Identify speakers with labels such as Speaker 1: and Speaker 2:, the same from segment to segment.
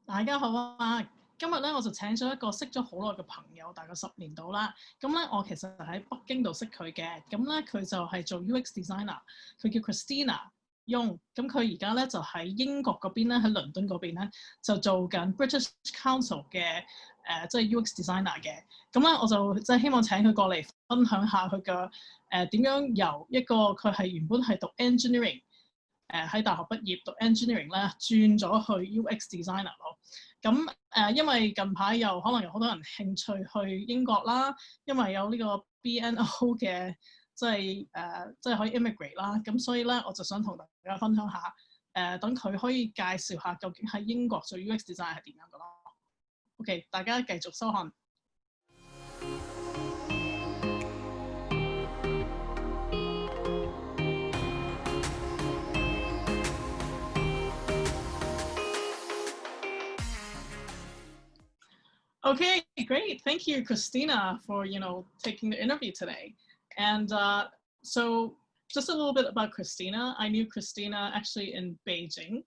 Speaker 1: 大家好啊！今日咧我就請咗一個識咗好耐嘅朋友，大概10年到啦。咁咧我其實喺北京度識佢嘅，咁咧佢就係做 UX designer，佢叫 Christina Young。咁佢而家咧就喺英國嗰邊咧，喺倫敦嗰邊咧就做緊 British Council 嘅即係 UX designer 嘅。咁咧我就即係希望請佢過嚟分享下佢嘅點樣由一個佢係原本係讀 engineering。喺大學畢業讀 engineering 咧，轉咗去 UX designer 咯。咁因為近排又可能有好多人興趣去英國啦，因為有呢個 BNO 嘅即係可以 immigrate 啦。咁所以咧，我就想同大家分享下等佢可以介紹下究竟喺英國做 UX design 係點樣嘅咯。OK， 大家繼續收看。Okay, great. Thank you, Christina, for taking the interview today. And so, just a little bit about Christina. I knew Christina actually in Beijing,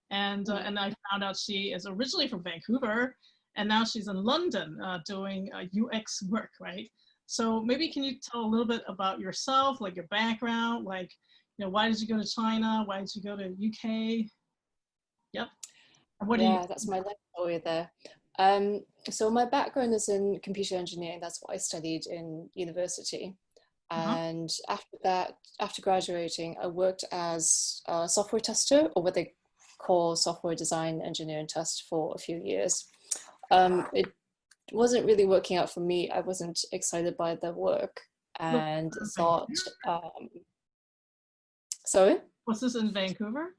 Speaker 1: and I found out she is originally from Vancouver, and now she's in London doing UX work, right? So maybe can you tell a little bit about yourself, like your background, like why did you go to China? Why did you go to UK? Yep.
Speaker 2: What that's my life story there. So my background is in computer engineering. That's what I studied in university. And after that, after graduating, I worked as a software tester, or what they call software design engineer and test, for a few years. It wasn't really working out for me. I wasn't excited by the work and thought, sorry?
Speaker 1: Was this in Vancouver?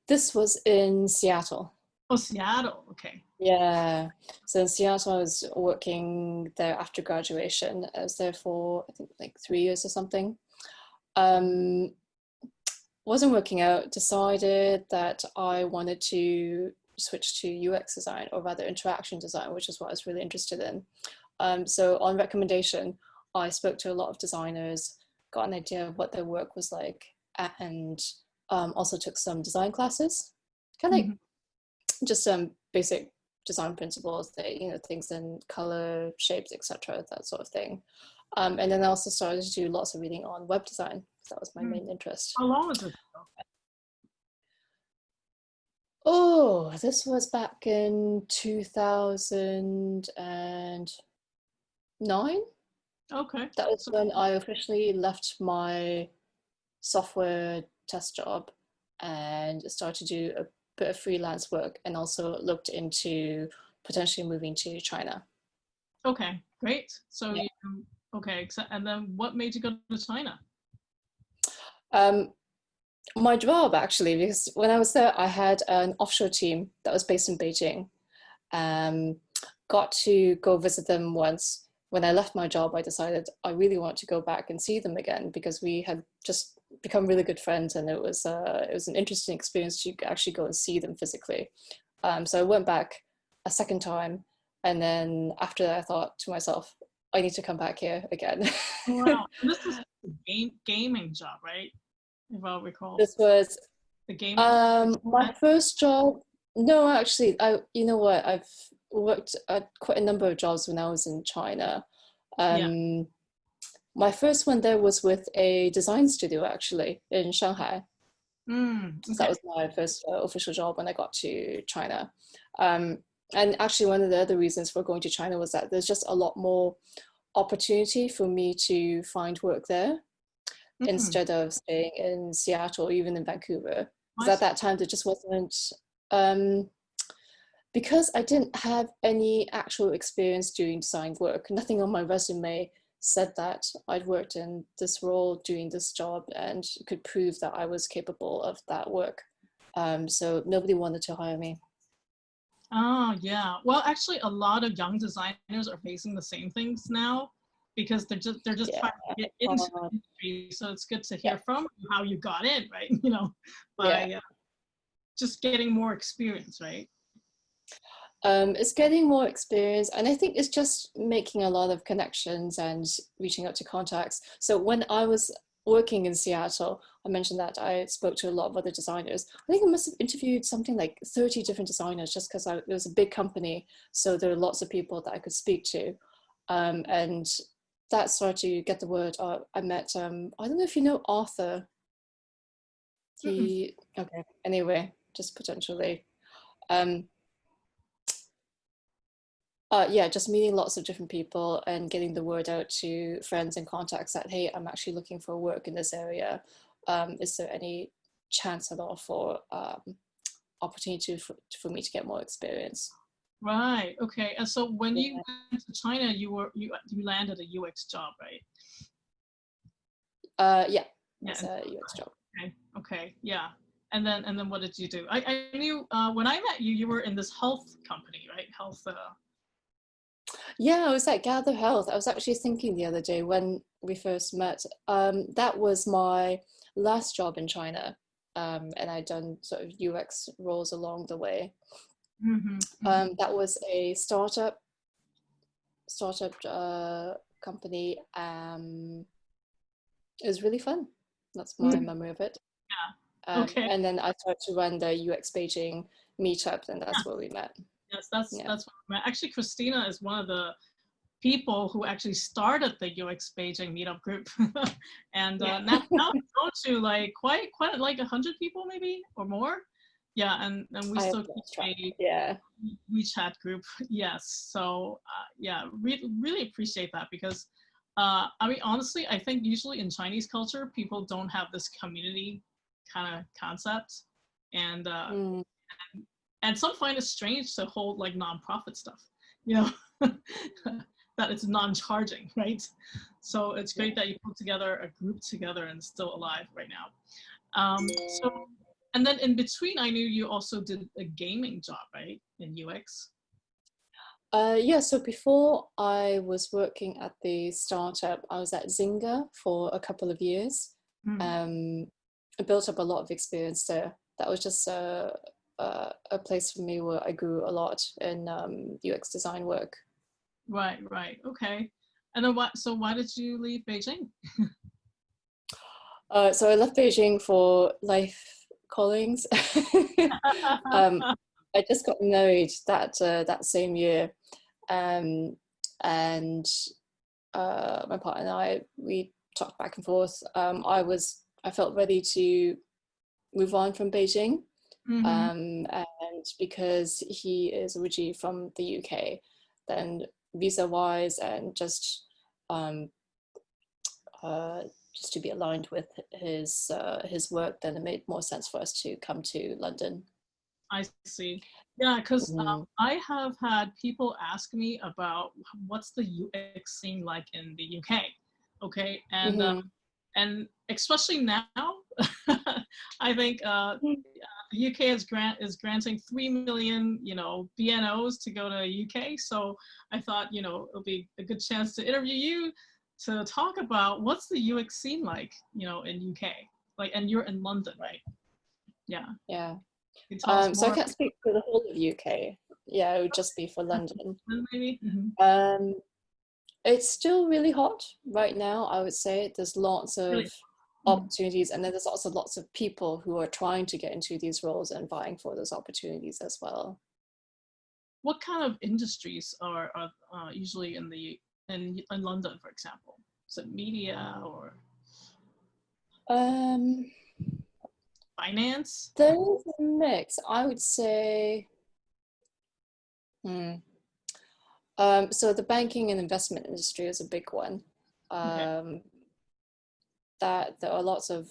Speaker 2: This was in Seattle.
Speaker 1: Oh, Seattle, okay.
Speaker 2: Yeah, so in Seattle, I was working there after graduation. I was there for, I think, like 3 years or something. Wasn't working out, decided that I wanted to switch to UX design, or rather interaction design, which is what I was really interested in. So on recommendation, I spoke to a lot of designers, got an idea of what their work was like, and also took some design classes, kind of like just some basic design principles, that things in color, shapes, etc., that sort of thing. And then I also started to do lots of reading on web design. That was my main interest.
Speaker 1: How long was it?
Speaker 2: Oh, this was back in 2009.
Speaker 1: Okay.
Speaker 2: That was when I officially left my software test job and started to do a bit of freelance work, and also looked into potentially moving to China.
Speaker 1: Okay, great. So yeah. And then what made you go to China?
Speaker 2: My job, actually, because when I was there, I had an offshore team that was based in Beijing. Got to go visit them once. When I left my job, I decided I really want to go back and see them again, because we had just become really good friends, and it was an interesting experience to actually go and see them physically. So I went back a second time, and then after that, I thought to myself, I need to come back here again.
Speaker 1: Wow, this is a gaming job, right? If I recall.
Speaker 2: This was
Speaker 1: the game.
Speaker 2: My first job. No, actually, you know what? I've worked at quite a number of jobs when I was in China. My first one there was with a design studio, actually, in Shanghai.
Speaker 1: Okay.
Speaker 2: So that was my first official job when I got to China. And actually, one of the other reasons for going to China was that there's just a lot more opportunity for me to find work there, instead of staying in Seattle or even in Vancouver. Because at that time, there just wasn't, because I didn't have any actual experience doing design work. Nothing on my resume said that I'd worked in this role doing this job and could prove that I was capable of that work. So nobody wanted to hire me.
Speaker 1: Oh, yeah. Well, actually, a lot of young designers are facing the same things now, because they're just trying to get into the industry. So it's good to hear from you how you got in, right? By just getting more experience, right?
Speaker 2: It's getting more experience, and I think it's just making a lot of connections and reaching out to contacts. So when I was working in Seattle, I mentioned that I spoke to a lot of other designers. I think I must have interviewed something like 30 different designers just because it was a big company. So there were lots of people that I could speak to. And that started to get the word out. I met, I don't know if you know Arthur. Okay, anyway, just potentially. Yeah, just meeting lots of different people and getting the word out to friends and contacts that, hey, I'm actually looking for work in this area. Is there any chance at all for opportunity for me to get more experience?
Speaker 1: Right. Okay. And so when you went to China, you landed a UX job, right?
Speaker 2: Yeah,
Speaker 1: Yeah.
Speaker 2: it's a UX job.
Speaker 1: Okay. Okay. Yeah. And then what did you do? I knew when I met you, you were in this health company, right? Health.
Speaker 2: Yeah, I was at Gather Health. I was actually thinking the other day when we first met. That was my last job in China, and I'd done sort of UX roles along the way. That was a startup company. It was really fun. That's my memory of it.
Speaker 1: Yeah. Okay.
Speaker 2: And then I started to run the UX Beijing meetup, and that's where we met.
Speaker 1: Yes, that's what I meant. Actually, Christina is one of the people who actually started the UX Beijing meetup group, and now it's grown to like quite like 100 people maybe or more. Yeah, and we still keep a WeChat group. Yes, so yeah, really appreciate that because I mean honestly, I think usually in Chinese culture people don't have this community kind of concept, and and some find it strange to hold like nonprofit stuff, you know, that it's non-charging, right? So it's great that you put together a group together and still alive right now. So, and then in between, I knew you also did a gaming job, right, in UX?
Speaker 2: Yeah, so before I was working at the startup, I was at Zynga for a couple of years. I built up a lot of experience there. That was just a place for me where I grew a lot in UX design work.
Speaker 1: Right, okay. And then so why did you leave Beijing?
Speaker 2: So I left Beijing for life callings. I just got married that same year, and my partner and I, we talked back and forth. I felt ready to move on from Beijing, and because he is originally from the UK, then visa-wise and just to be aligned with his work, then it made more sense for us to come to London.
Speaker 1: I see. Yeah, because I have had people ask me about what's the UX scene like in the UK. Okay, and especially now, I think the UK is granting 3 million, BNOs to go to UK. So I thought, it'll be a good chance to interview you to talk about what's the UX scene like, in UK. Like, and you're in London, right? Yeah.
Speaker 2: Yeah. So I can't speak for the whole of UK. Yeah, it would just be for London.
Speaker 1: Maybe.
Speaker 2: It's still really hot right now, I would say. There's lots of opportunities, and then there's also lots of people who are trying to get into these roles and vying for those opportunities as well.
Speaker 1: What kind of industries are usually in London, for example? Is it media or finance?
Speaker 2: There is a mix, I would say. So the banking and investment industry is a big one. That there are lots of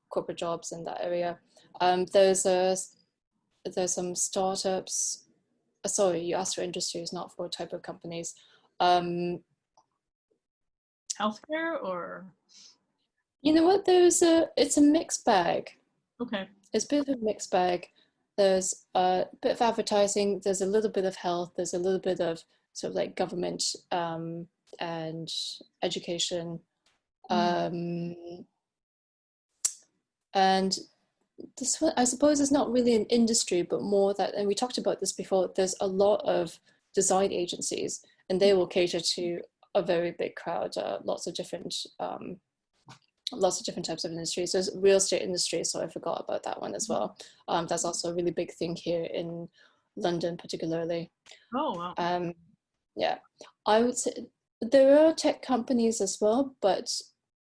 Speaker 2: corporate jobs in that area. There's some startups. Sorry, you asked for industries, not for type of companies.
Speaker 1: Healthcare or?
Speaker 2: You know what? It's a mixed bag.
Speaker 1: Okay.
Speaker 2: It's a bit of a mixed bag. There's a bit of advertising. There's a little bit of health. There's a little bit of sort of like government and education. And this one, I suppose, is not really an industry, but more that, and we talked about this before, there's a lot of design agencies, and they will cater to a very big crowd, lots of different lots of different types of industries. There's real estate industry, so I forgot about that one as well. That's also a really big thing here in London, particularly.
Speaker 1: Oh, wow.
Speaker 2: Yeah, I would say there are tech companies as well, but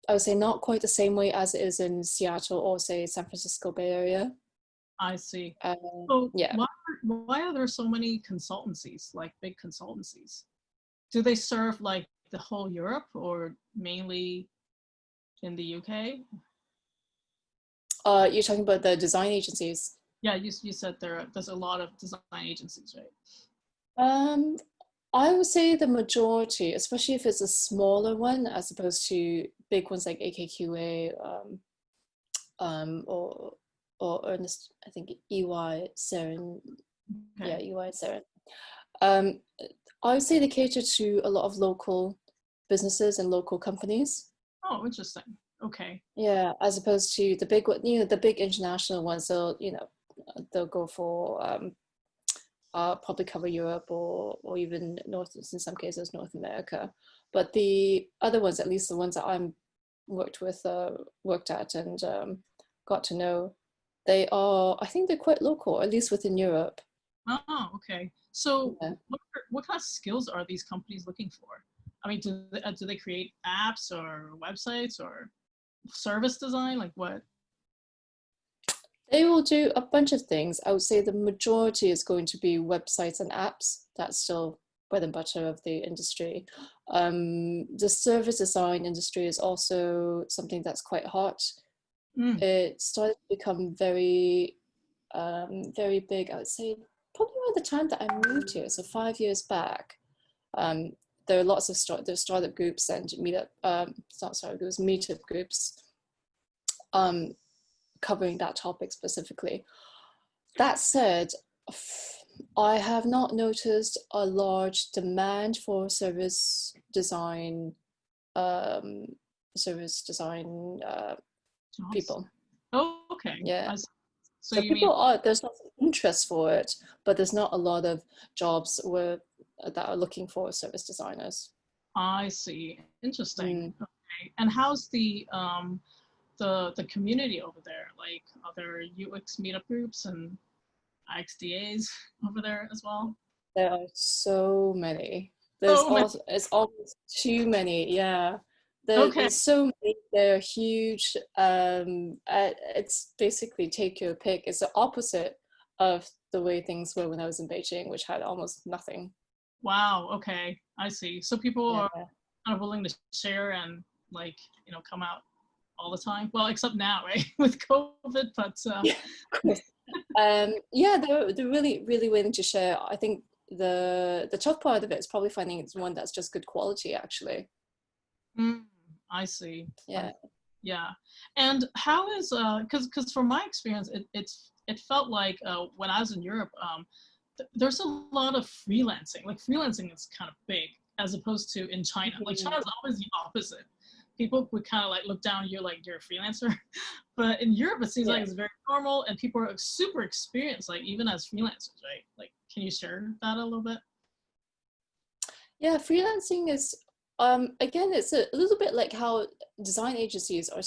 Speaker 2: I would say not quite the same way as it is in Seattle or say San Francisco Bay Area.
Speaker 1: I see. So
Speaker 2: Yeah.
Speaker 1: why are there so many consultancies, like big consultancies? Do they serve like the whole Europe or mainly in the UK?
Speaker 2: You're talking about the design agencies.
Speaker 1: Yeah, you said there's a lot of design agencies, right?
Speaker 2: I would say the majority, especially if it's a smaller one, as opposed to big ones like AKQA, or Ernest, I think EY, Seren,
Speaker 1: Okay.
Speaker 2: yeah, EY, Seren. I would say they cater to a lot of local businesses and local companies.
Speaker 1: Oh, interesting. Okay.
Speaker 2: Yeah, as opposed to the big one, the big international ones. They'll go for probably cover Europe or even North, in some cases, North America. But the other ones, at least the ones that I'm worked at and got to know, I think they're quite local, at least within Europe.
Speaker 1: Oh, okay. So
Speaker 2: Yeah.
Speaker 1: what kind of skills are these companies looking for? I mean, do they create apps or websites or service design? Like what?
Speaker 2: They will do a bunch of things. I would say the majority is going to be websites and apps. That's still bread and butter of the industry. The service design industry is also something that's quite hot.
Speaker 1: Mm.
Speaker 2: It started to become very, very big, I would say, probably around the time that I moved here, so 5 years back. There are lots of startup groups and meetup, not startup groups, meetup groups covering that topic specifically. That said, I have not noticed a large demand for service design people.
Speaker 1: Oh, okay.
Speaker 2: Yeah.
Speaker 1: So
Speaker 2: So
Speaker 1: you mean,
Speaker 2: there's lots of interest for it, but there's not a lot of jobs that are looking for service designers.
Speaker 1: I see. Interesting.
Speaker 2: Mm.
Speaker 1: Okay. And how's the community over there? Like, are there UX meetup groups and XDAs over there as well?
Speaker 2: There are so many.
Speaker 1: So many.
Speaker 2: It's almost too many. Yeah.
Speaker 1: Okay.
Speaker 2: There's so many. They're huge. It's basically take your pick. It's the opposite of the way things were when I was in Beijing, which had almost nothing.
Speaker 1: Wow. Okay. I see. So people
Speaker 2: Yeah.
Speaker 1: are kind of willing to share and like, come out all the time. Well, except now, right? With COVID, but
Speaker 2: Yeah, of course. Yeah, they're really, really willing to share. I think the tough part of it is probably finding it's one that's just good quality, actually.
Speaker 1: I see.
Speaker 2: Yeah.
Speaker 1: Yeah. And how is because from my experience, it felt like when I was in Europe, there's a lot of freelancing. Like freelancing is kind of big as opposed to in China. Like China's always the opposite. People would kind of like look down on you like you're a freelancer. But in Europe, it seems like it's very normal and people are super experienced, like even as freelancers, right? Like, can you share that a little bit?
Speaker 2: Yeah, freelancing is again, it's a little bit like how design agencies are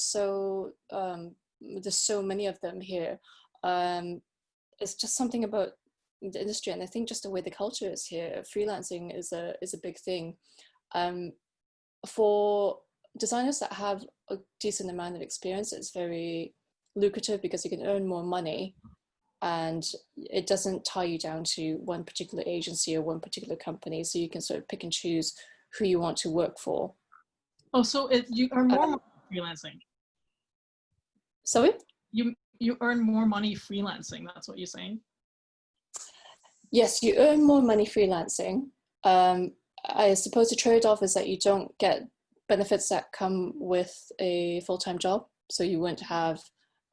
Speaker 2: there's so many of them here. It's just something about the industry, and I think just the way the culture is here, freelancing is a big thing. For designers that have a decent amount of experience, it's very lucrative because you can earn more money and it doesn't tie you down to one particular agency or one particular company, so you can sort of pick and choose who you want to work for.
Speaker 1: Oh, so you earn more money freelancing.
Speaker 2: Sorry?
Speaker 1: You earn more money freelancing, that's what you're saying?
Speaker 2: Yes, you earn more money freelancing. I suppose the trade-off is that you don't get benefits that come with a full-time job. So you wouldn't have,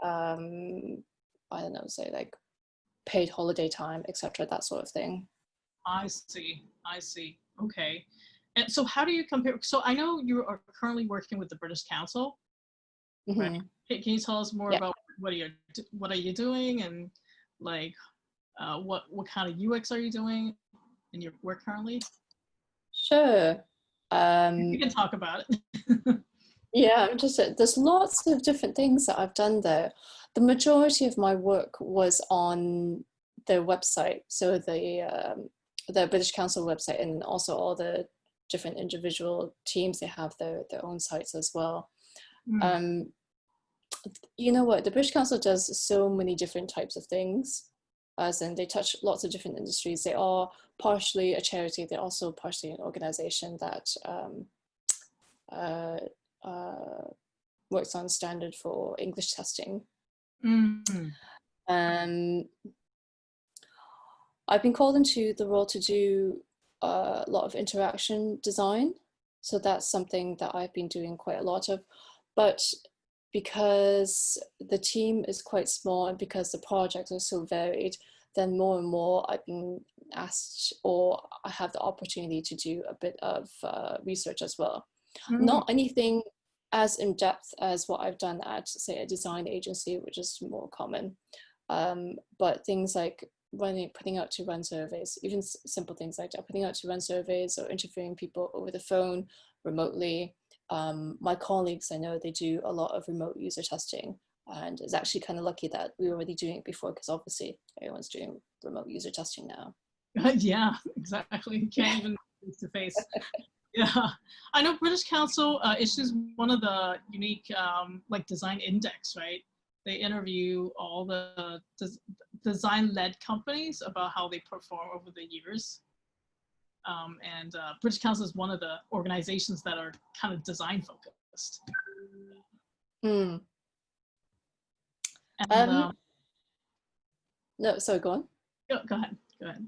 Speaker 2: I don't know, say like paid holiday time, etc., that sort of thing.
Speaker 1: I see. Okay. And so how do you compare? So I know you are currently working with the British Council, right?
Speaker 2: Mm-hmm.
Speaker 1: Can you tell us more
Speaker 2: Yeah.
Speaker 1: about what are you doing and like what kind of UX are you doing in your work currently?
Speaker 2: Sure.
Speaker 1: You can talk about it.
Speaker 2: Yeah, I'm interested. There's lots of different things that I've done there. The majority of my work was on their website, so the British Council website, and also all the different individual teams, they have their own sites as well.
Speaker 1: Mm.
Speaker 2: Um, you know what? The British Council does so many different types of things, as in they touch lots of different industries. They are partially a charity. They're also partially an organization that uh, uh, works on standard for English testing.
Speaker 1: Mm.
Speaker 2: Um, I've been called into the role to do a lot of interaction design. So that's something that I've been doing quite a lot of. But because the team is quite small and because the projects are so varied, then more and more I've been asked, or I have the opportunity to do a bit of research as well.
Speaker 1: Mm.
Speaker 2: Not anything as in depth as what I've done at, say, a design agency, which is more common. But things like putting out to run surveys, even simple things like that, putting out to run surveys or interviewing people over the phone, remotely. My colleagues, I know they do a lot of remote user testing, and it's actually kind of lucky that we were already doing it before, because obviously everyone's doing remote user testing now.
Speaker 1: Yeah, exactly. You can't even face to face. Yeah, I know British Council issues one of the unique like design index, right? They interview all the design-led companies about how they perform over the years. And British Council is one of the organizations that are kind of design focused.
Speaker 2: Mm.
Speaker 1: And
Speaker 2: No, sorry, go on.
Speaker 1: go ahead, go ahead.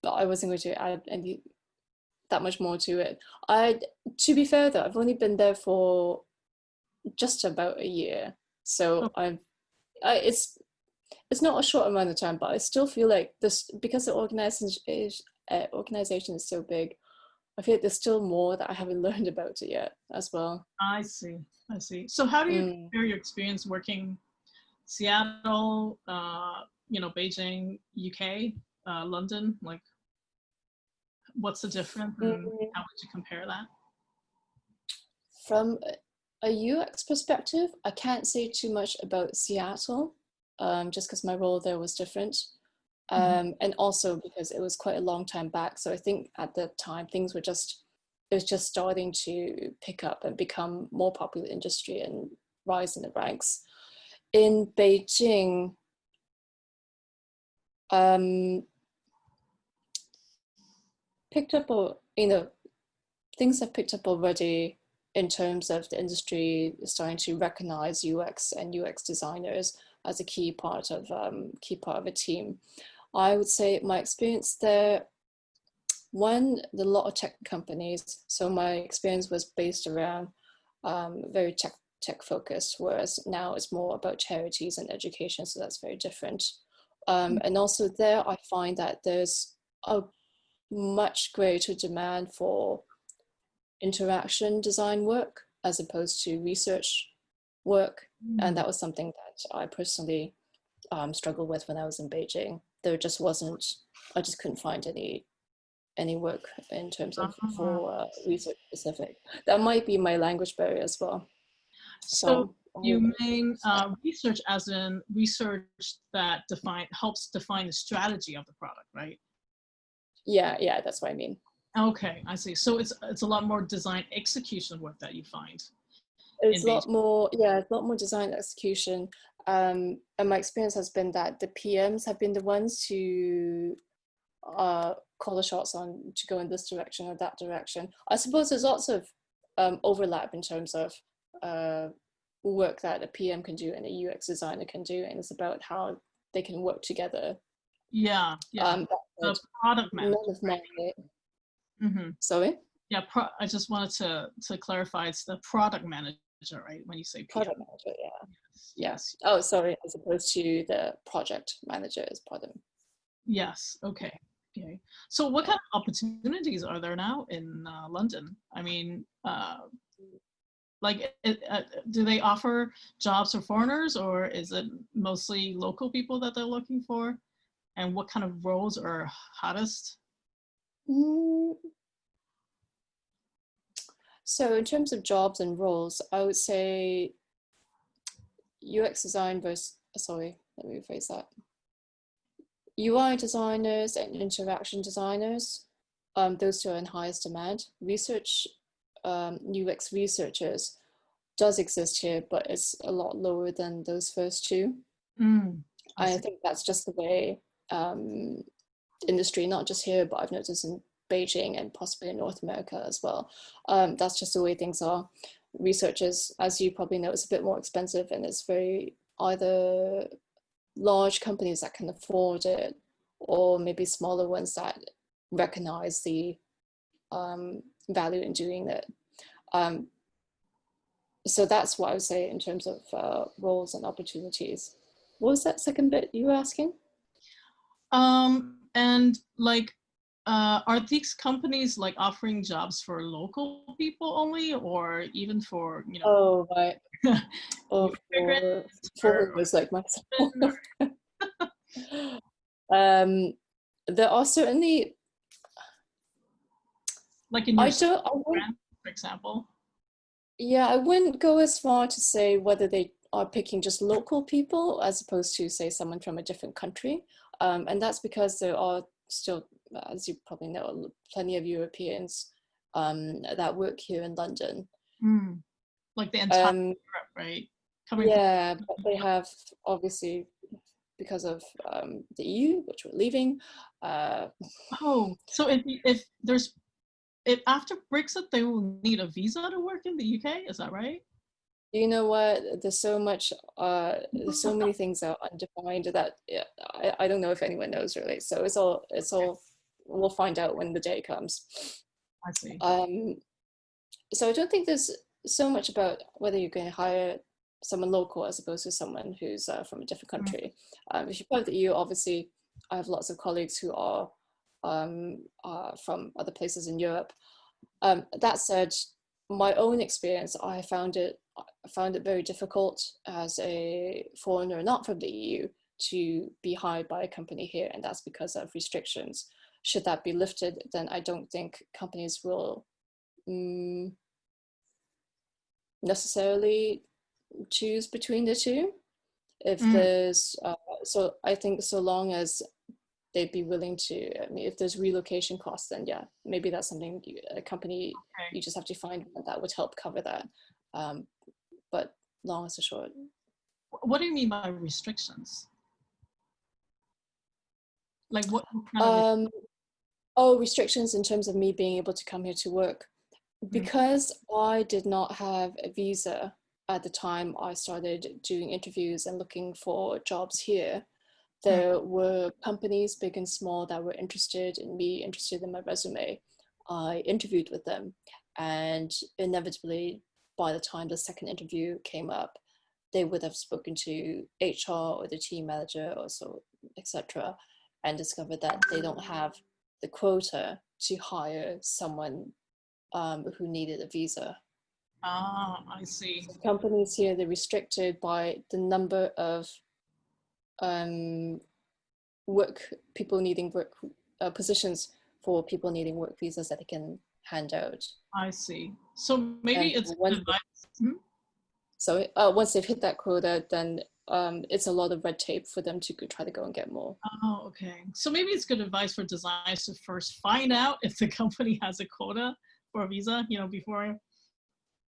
Speaker 2: But I wasn't going to add any that much more to it. To be fair though, I've only been there for just about a year, so
Speaker 1: Oh,
Speaker 2: it's not a short amount of time, but I still feel like this, because the organization is so big. I feel like there's still more that I haven't learned about it yet as well.
Speaker 1: I see, I see. So how do you
Speaker 2: Mm.
Speaker 1: compare your experience working Seattle, you know, Beijing, UK, London? Like, what's the difference, and
Speaker 2: Mm.
Speaker 1: how would you compare that?
Speaker 2: From a UX perspective, I can't say too much about Seattle, just because my role there was different.
Speaker 1: Mm-hmm.
Speaker 2: And also because it was quite a long time back. So I think at the time things were it was just starting to pick up and become more popular industry and rise in the ranks. In Beijing, um, picked up, things have picked up already in terms of the industry starting to recognize UX and UX designers as a key part of a team. I would say my experience there, one, a lot of tech companies. So my experience was based around very tech focused, whereas now it's more about charities and education. So that's very different. And also there, I find that there's a much greater demand for interaction design work as opposed to research work. And that was something that I personally struggled with when I was in Beijing. There just wasn't, I just couldn't find any work in terms of for research specific. That might be my language barrier as well.
Speaker 1: So
Speaker 2: So
Speaker 1: you mean research as in research that helps define the strategy of the product, right?
Speaker 2: yeah, that's what I mean.
Speaker 1: Okay, I see. So it's a lot more design execution work that you find in
Speaker 2: It's a
Speaker 1: Beijing.
Speaker 2: lot more, yeah, a lot more design execution. And my experience has been that the PMs have been the ones to call the shots on to go in this direction or that direction. I suppose there's lots of overlap in terms of work that a PM can do and a UX designer can do, and it's about how they can work together.
Speaker 1: Yeah, yeah. The product
Speaker 2: None
Speaker 1: manager.
Speaker 2: of my,
Speaker 1: Mm-hmm.
Speaker 2: sorry?
Speaker 1: Yeah, I just wanted to clarify. It's the product manager, right? When you say PM.
Speaker 2: Product manager, yeah.
Speaker 1: Yes.
Speaker 2: Oh, sorry, as opposed to the project manager as product.
Speaker 1: Yes. Okay. Okay. So what
Speaker 2: Yeah.
Speaker 1: kind of opportunities are there now in London? I mean, like, do they offer jobs for foreigners, or is it mostly local people that they're looking for? And what kind of roles are hottest?
Speaker 2: Mm, So in terms of jobs and roles, I would say UX design versus, sorry, let me rephrase that. UI designers and interaction designers, those two are in highest demand. Research, UX researchers does exist here, but it's a lot lower than those first two. I think that's just the way industry, not just here, but I've noticed in Beijing and possibly in North America as well. That's just the way things are. Researchers, as you probably know, is a bit more expensive, and it's very either large companies that can afford it, or maybe smaller ones that recognize the value in doing it. So that's what I would say in terms of roles and opportunities. What was that second bit you were asking?
Speaker 1: And like, are these companies like offering jobs for local people only, or even for, you know?
Speaker 2: Oh, right. Or for foreigners like myself. There are certainly,
Speaker 1: like in your
Speaker 2: brand,
Speaker 1: for example.
Speaker 2: Yeah, I wouldn't go as far to say whether they are picking just local people as opposed to, say, someone from a different country. And that's because there are still, as you probably know, plenty of Europeans that work here in London.
Speaker 1: Like the entire Europe, right?
Speaker 2: Yeah, but they have, obviously, because of the EU, which we're leaving.
Speaker 1: Oh, so if after Brexit, they will need a visa to work in the UK, is that right?
Speaker 2: You know what? There's so much, there's so many things that are undefined that I don't know if anyone knows really. So it's all, we'll find out when the day comes.
Speaker 1: I see.
Speaker 2: So I don't think there's so much about whether you're going to hire someone local as opposed to someone who's from a different country. If you're part of the EU, obviously, I have lots of colleagues who are from other places in Europe. That said, my own experience, I found it very difficult as a foreigner not from the EU to be hired by a company here, and that's because of restrictions. Should that be lifted, then I don't think companies will necessarily choose between the two. If there's, so I think so long as they'd be willing to, I mean, if there's relocation costs, then yeah, maybe that's something a company, you just have to find one that would help cover that. But long as short.
Speaker 1: What do you mean by restrictions? Like what kind of
Speaker 2: restrictions in terms of me being able to come here to work. Because I did not have a visa at the time I started doing interviews and looking for jobs here, there were companies, big and small, that were interested in me, interested in my resume. I interviewed with them, and inevitably, by the time the second interview came up, they would have spoken to HR or the team manager or so, etc., and discovered that they don't have the quota to hire someone who needed a visa.
Speaker 1: Ah, I see.
Speaker 2: So companies here, they're restricted by the number of people needing work positions for people needing work visas that they can hand out.
Speaker 1: I see. So maybe it's
Speaker 2: so once they've hit that quota, then it's a lot of red tape for them to try to go and get more.
Speaker 1: Oh, okay. So maybe it's good advice for designers to first find out if the company has a quota for a visa, you know, before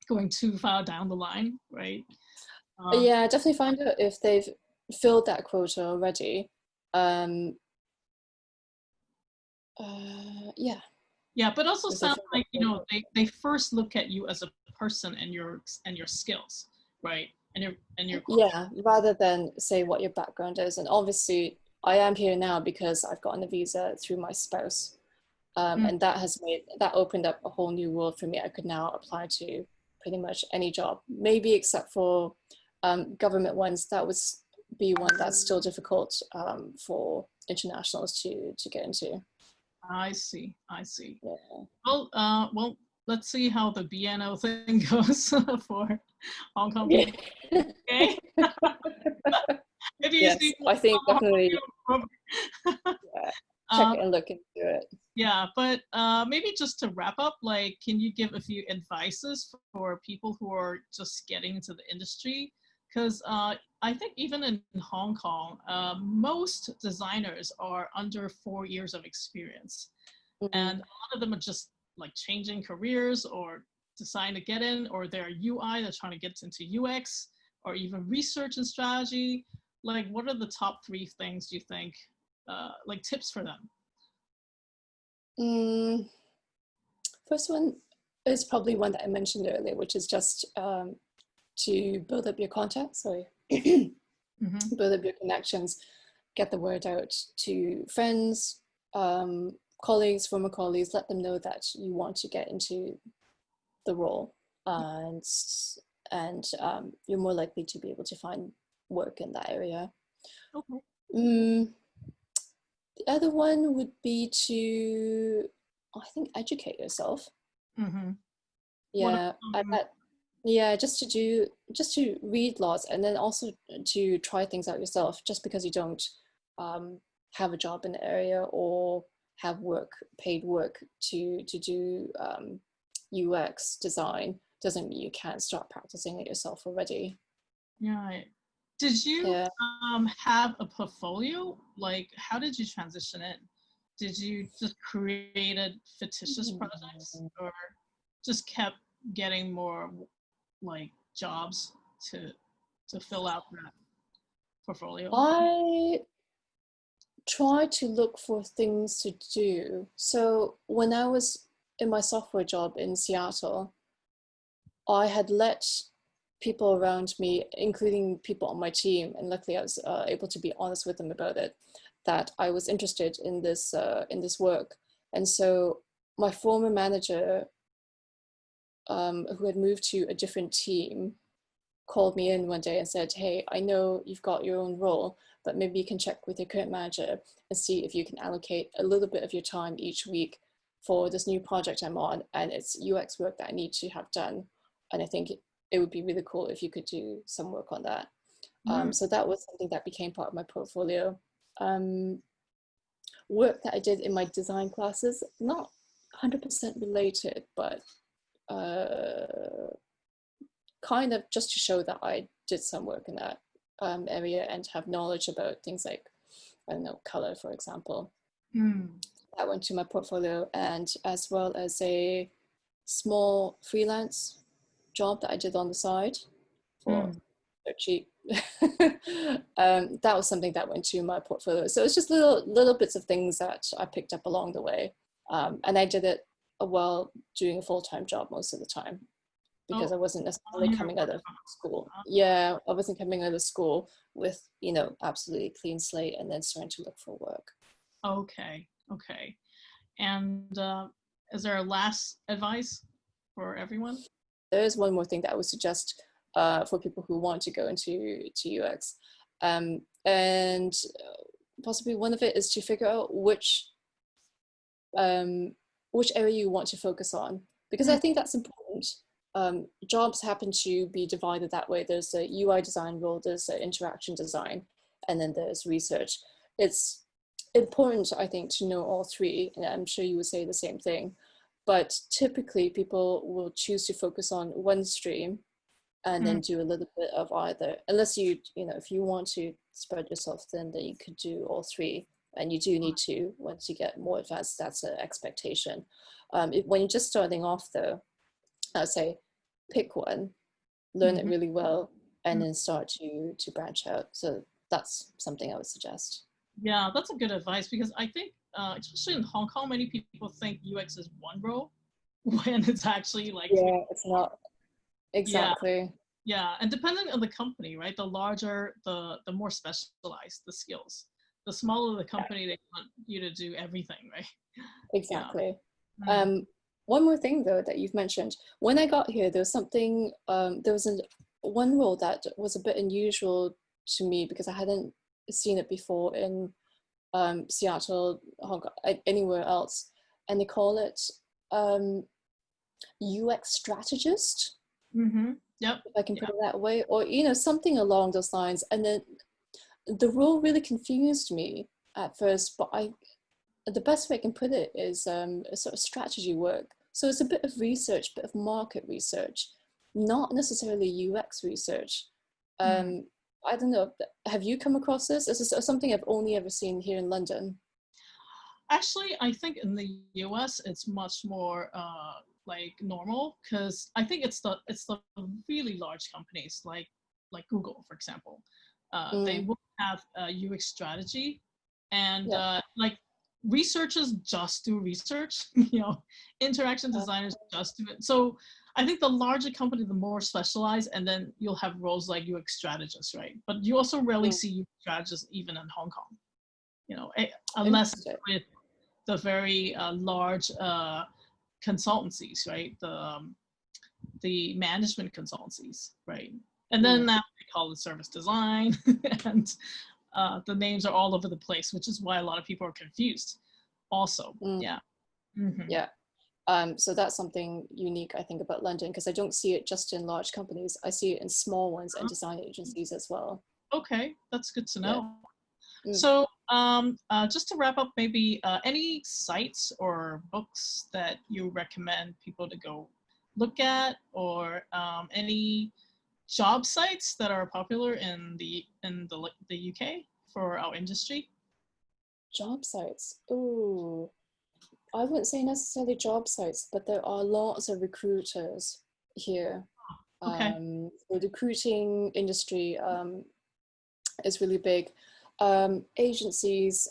Speaker 1: going too far down the line, right?
Speaker 2: Yeah, definitely find out if they've filled that quota already.
Speaker 1: Yeah, but also sounds like, you know, they first look at you as a person and your skills, right? And your
Speaker 2: yeah, rather than say what your background is. And obviously I am here now because I've gotten a visa through my spouse. And that opened up a whole new world for me. I could now apply to pretty much any job, maybe except for government ones. That would be one that's still difficult for internationals to get into.
Speaker 1: I see.
Speaker 2: Yeah.
Speaker 1: Well, let's see how the BNO thing goes for Hong Kong people.
Speaker 2: Yeah.
Speaker 1: Okay.
Speaker 2: Yes, I think definitely. Yeah. check it and look into it.
Speaker 1: Yeah, but maybe just to wrap up, like, can you give a few advices for people who are just getting into the industry? Because I think even in Hong Kong, most designers are under 4 years of experience. And a lot of them are just like changing careers or deciding to get in, or they're UI, they're trying to get into UX, or even research and strategy. Like, what are the top 3 things do you think, like tips for them?
Speaker 2: First one is probably one that I mentioned earlier, which is just to build up your contacts, build up your connections, get the word out to friends, colleagues, former colleagues, let them know that you want to get into the role, and you're more likely to be able to find work in that area. Okay. The other one would be to, I think, educate yourself. Yeah, just to read lots, and then also to try things out yourself. Just because you don't have a job in the area or have paid work to do UX design doesn't mean you can't start practicing it yourself already.
Speaker 1: Right. Did you have a portfolio? Like, how did you transition in? Did you just created fictitious projects, or just kept getting more like jobs to fill out that portfolio?
Speaker 2: I tried to look for things to do. So when I was in my software job in Seattle, I had let people around me, including people on my team, and luckily I was able to be honest with them about it, that I was interested in this work. And so my former manager, who had moved to a different team, called me in one day and said, "Hey, I know you've got your own role, but maybe you can check with your current manager and see if you can allocate a little bit of your time each week for this new project I'm on, and it's UX work that I need to have done. And I think it would be really cool if you could do some work on that." So that was something that became part of my portfolio. Work that I did in my design classes, not 100% related, but kind of just to show that I did some work in that area and have knowledge about things like, I don't know, color, for example. That went to my portfolio, and as well as a small freelance job that I did on the side for cheap. That was something that went to my portfolio. So it's just little bits of things that I picked up along the way, and I did it while doing a full-time job most of the time, because I wasn't necessarily coming out of school. Yeah, I wasn't coming out of school with, absolutely clean slate and then starting to look for work.
Speaker 1: Okay. And is there a last advice for everyone?
Speaker 2: There is one more thing that I would suggest for people who want to go into UX. And possibly one of it is to figure out which area you want to focus on, because I think that's important. Jobs happen to be divided that way. There's a UI design role, there's an interaction design, and then there's research. It's important, I think, to know all 3, and I'm sure you would say the same thing. But typically people will choose to focus on one stream and then do a little bit of either, unless if you want to spread yourself thin, then you could do all 3. And you do need to, once you get more advanced, that's an expectation. When you're just starting off though, I'd say pick one, learn it really well, and then start to branch out. So that's something I would suggest.
Speaker 1: Yeah, that's a good advice, because I think, especially in Hong Kong, many people think UX is one role when it's actually like...
Speaker 2: Yeah, it's not. Exactly.
Speaker 1: Yeah, and depending on the company, right? The larger, the more specialized the skills. The smaller the company, they want you to do everything, right?
Speaker 2: Exactly. Yeah. One more thing though that you've mentioned. When I got here, there was something, there was one role that was a bit unusual to me, because I hadn't seen it before in Seattle, Hong Kong, anywhere else. And they call it UX strategist.
Speaker 1: Yep.
Speaker 2: If I can put it that way, or something along those lines. And then the role really confused me at first, but the best way I can put it is a sort of strategy work. So it's a bit of research, bit of market research, not necessarily UX research. I don't know, have you come across this? This is something I've only ever seen here in London.
Speaker 1: Actually, I think in the US it's much more like normal, because I think it's the really large companies like Google, for example. They will have a UX strategy, and like researchers just do research. You know, interaction designers just do it. So I think the larger company, the more specialized, and then you'll have roles like UX strategists, right? But you also rarely see UX strategists even in Hong Kong. You know, unless with the very large consultancies, right? The management consultancies, right? And then now we call it service design, and the names are all over the place, which is why a lot of people are confused. Also, yeah.
Speaker 2: Yeah. So that's something unique, I think, about London, because I don't see it just in large companies. I see it in small ones and design agencies as well.
Speaker 1: Okay, that's good to know. So just to wrap up, maybe any sites or books that you recommend people to go look at, or any job sites that are popular in the UK for our industry?
Speaker 2: Job sites. Ooh, I wouldn't say necessarily job sites, but there are lots of recruiters here.
Speaker 1: Okay.
Speaker 2: The recruiting industry is really big. Agencies,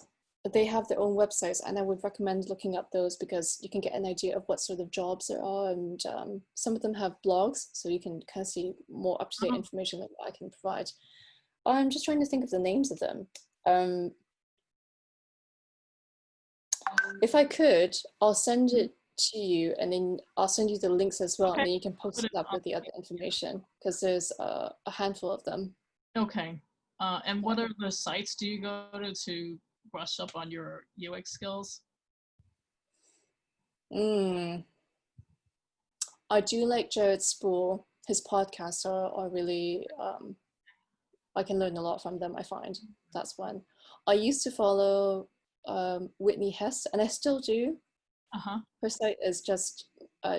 Speaker 2: they have their own websites, and I would recommend looking up those because you can get an idea of what sort of jobs there are, and some of them have blogs, so you can kind of see more up-to-date information that I can provide. I'm just trying to think of the names of them. If I could, I'll send it to you, and then I'll send you the links as well, and then you can post it up with the other information, because there's a handful of them.
Speaker 1: Okay. And what other sites do you go to brush up on your UX skills?
Speaker 2: I do like Jared Spool. His podcasts are really, I can learn a lot from them, I find. That's one. I used to follow Whitney Hess, and I still do. Her site is just,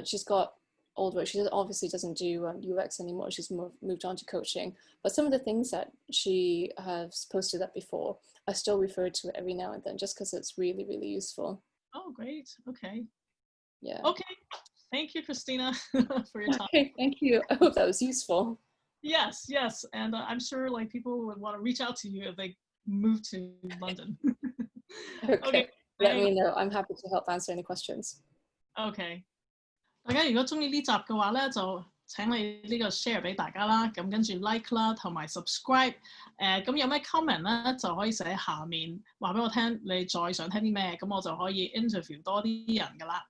Speaker 2: she's got older. She obviously doesn't do UX anymore. She's moved on to coaching. But some of the things that she has posted up before, I still refer to it every now and then, just because it's really, really useful.
Speaker 1: Oh, great. Okay.
Speaker 2: Yeah.
Speaker 1: Okay. Thank you, Christina, for your time.
Speaker 2: Okay, thank you. I hope that was useful.
Speaker 1: Yes, yes. And I'm sure like people would want to reach out to you if they move to London.
Speaker 2: Okay. Let me know. I'm happy to help answer any questions.
Speaker 1: Okay. 大家如果中意呢集嘅話咧，就請你呢個 share 俾大家啦，咁跟住 like 啦，同埋 subscribe。咁有咩 comment 咧，就可以寫下面話俾我聽，你再想聽啲咩，咁我就可以 interview 多啲人噶啦。